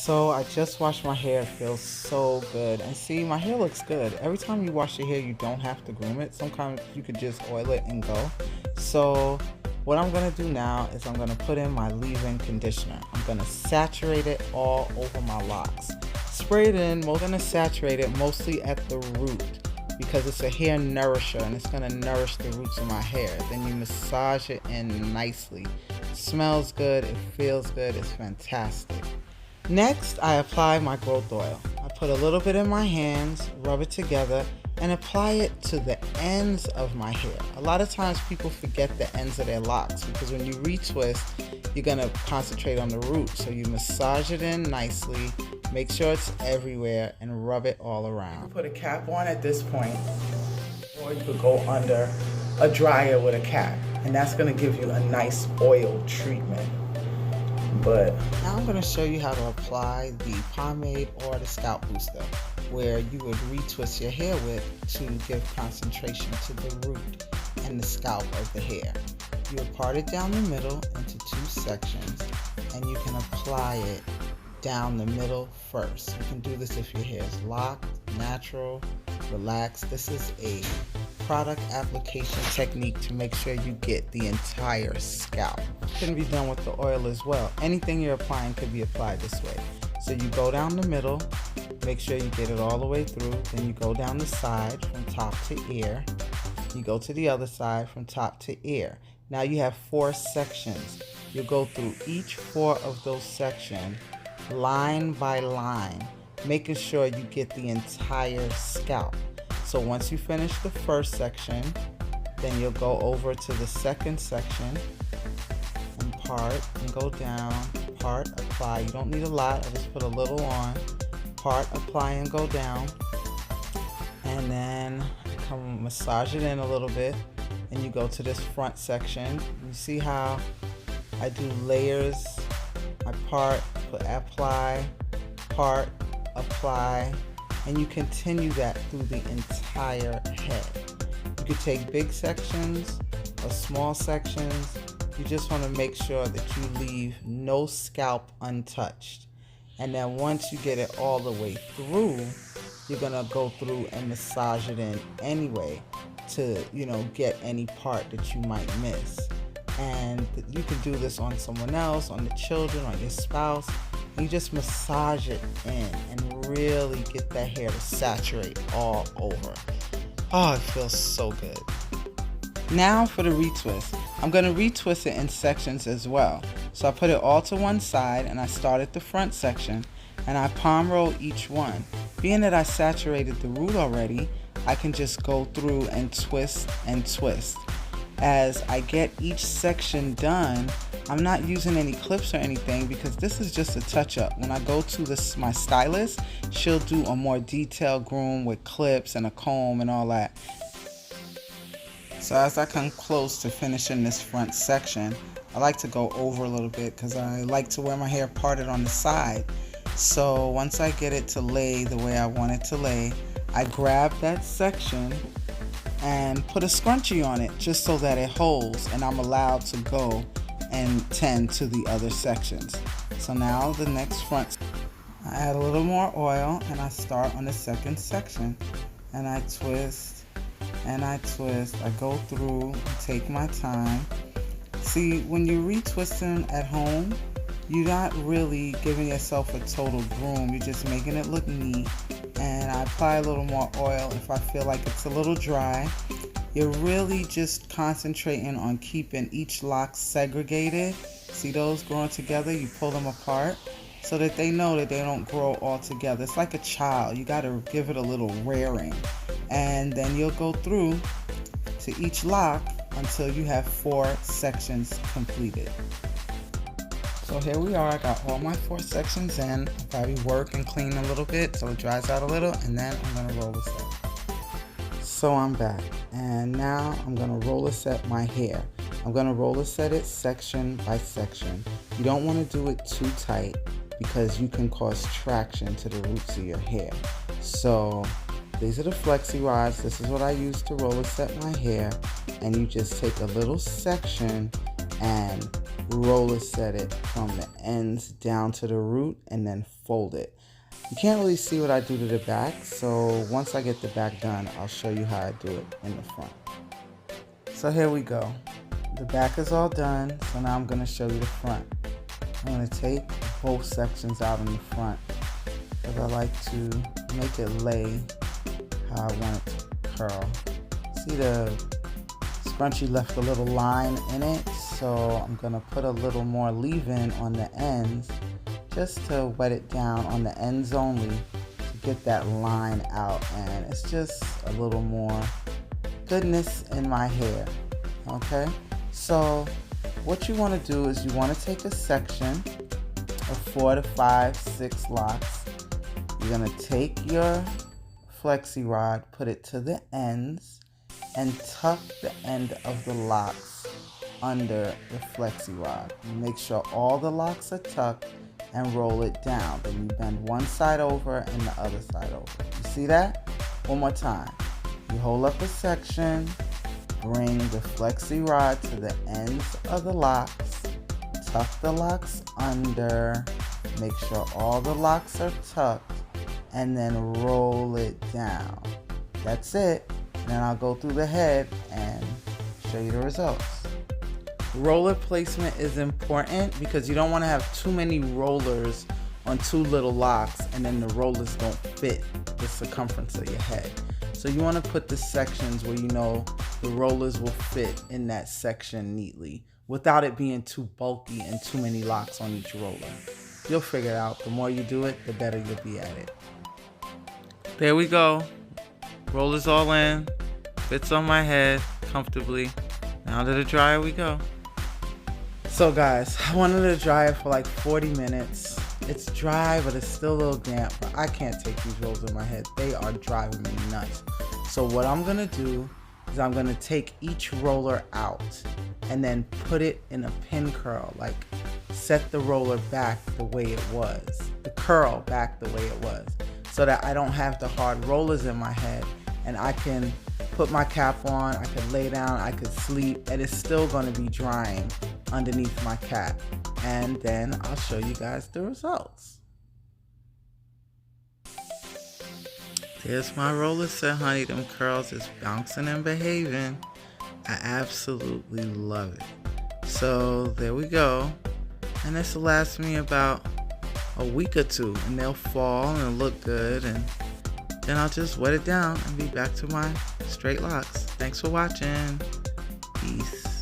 So I just washed my hair. It feels so good. And see, my hair looks good. Every time you wash your hair, you don't have to groom it. Sometimes you could just oil it and go. So what I'm going to do now is I'm going to put in my leave-in conditioner. I'm going to saturate it all over my locks. Spray it in. We're going to saturate it mostly at the root because it's a hair nourisher and it's going to nourish the roots of my hair. Then you massage it in nicely. It smells good. It feels good. It's fantastic. Next, I apply my growth oil. I put a little bit in my hands, rub it together, and apply it to the ends of my hair. A lot of times people forget the ends of their locks because when you retwist, you're going to concentrate on the root. So you massage it in nicely, make sure it's everywhere, and rub it all around. You put a cap on at this point, or you could go under a dryer with a cap, and that's going to give you a nice oil treatment. But now I'm going to show you how to apply the pomade or the scalp booster, where you would retwist your hair with to give concentration to the root and the scalp of the hair. You would part it down the middle into two sections, and you can apply it down the middle first. You can do this if your hair is locked, natural, relaxed. This is a product application technique to make sure you get the entire scalp. It can be done with the oil as well. Anything you're applying could be applied this way. So you go down the middle, make sure you get it all the way through, then you go down the side from top to ear. You go to the other side from top to ear. Now you have 4 sections. You go through each 4 of those sections line by line, making sure you get the entire scalp. So once you finish the first section, then you'll go over to the second section and part and go down, part, apply. You don't need a lot, I just put a little on, part, apply and go down, and then come massage it in a little bit, and you go to this front section. You see how I do layers? I part, apply, part, apply, and you continue that through the entire head. You could take big sections or small sections. You just want to make sure that you leave no scalp untouched. And then once you get it all the way through, you're going to go through and massage it in anyway to, get any part that you might miss. And you can do this on someone else, on the children, on your spouse. You just massage it in and really get that hair to saturate all over. Oh, it feels so good. Now for the retwist. I'm going to retwist it in sections as well. So I put it all to one side and I start at the front section and I palm roll each one. Being that I saturated the root already, I can just go through and twist and twist. As I get each section done, I'm not using any clips or anything because this is just a touch-up. When I go to my stylist, she'll do a more detailed groom with clips and a comb and all that. So as I come close to finishing this front section, I like to go over a little bit because I like to wear my hair parted on the side. So once I get it to lay the way I want it to lay, I grab that section and put a scrunchie on it just so that it holds and I'm allowed to go and tend to the other sections. So now the next front, I add a little more oil and I start on the second section and I twist and I twist. I go through and take my time. See, when you're retwisting at home, you're not really giving yourself a total groom. You're just making it look neat. And I apply a little more oil if I feel like it's a little dry. You're really just concentrating on keeping each lock segregated. See those growing together? You pull them apart so that they know that they don't grow all together. It's like a child. You got to give it a little rearing. And then you'll go through to each lock until you have 4 sections completed. So here we are, I got all my 4 sections in. I'll probably work and clean a little bit so it dries out a little, and then I'm gonna roller set. So I'm back, and now I'm gonna roller set my hair. I'm gonna roller set it section by section. You don't wanna do it too tight because you can cause traction to the roots of your hair. So these are the flexi rods. This is what I use to roller set my hair, and you just take a little section and roller set it from the ends down to the root and then fold it. You can't really see what I do to the back, so once I get the back done, I'll show you how I do it in the front. So here we go. The back is all done, so now I'm going to show you the front. I'm going to take both sections out in the front because I like to make it lay how I want it to curl. See, the scrunchie left a little line in it, so I'm going to put a little more leave-in on the ends just to wet it down on the ends only to get that line out, and it's just a little more goodness in my hair. Okay, so what you want to do is you want to take a section of 4 to 5, 6 locks. You're going to take your flexi rod, put it to the ends, and tuck the end of the locks under the flexi rod. Make sure all the locks are tucked and roll it down. Then you bend one side over and the other side over. You see that? One more time. You hold up a section, bring the flexi rod to the ends of the locks, tuck the locks under, make sure all the locks are tucked, and then roll it down. That's it. And then I'll go through the head and show you the results. Roller placement is important because you don't want to have too many rollers on too little locks and then the rollers don't fit the circumference of your head. So you want to put the sections where you know the rollers will fit in that section neatly without it being too bulky and too many locks on each roller. You'll figure it out. The more you do it, the better you'll be at it. There we go. Rollers all in. Fits on my head comfortably. Now to the dryer we go. So guys, I wanted to dry it for like 40 minutes. It's dry, but it's still a little damp. But I can't take these rolls in my head. They are driving me nuts. So what I'm gonna do is I'm gonna take each roller out and then put it in a pin curl, like set the roller back the way it was, the curl back the way it was, so that I don't have the hard rollers in my head and I can put my cap on, I could lay down, I could sleep, and it's still gonna be drying underneath my cap. And then I'll show you guys the results. There's my roller set, honey. Them curls is bouncing and behaving. I absolutely love it. So there we go. And this will last me about a week or two, and they'll fall and look good, and then I'll just wet it down and be back to my straight locks. Thanks for watching. Peace.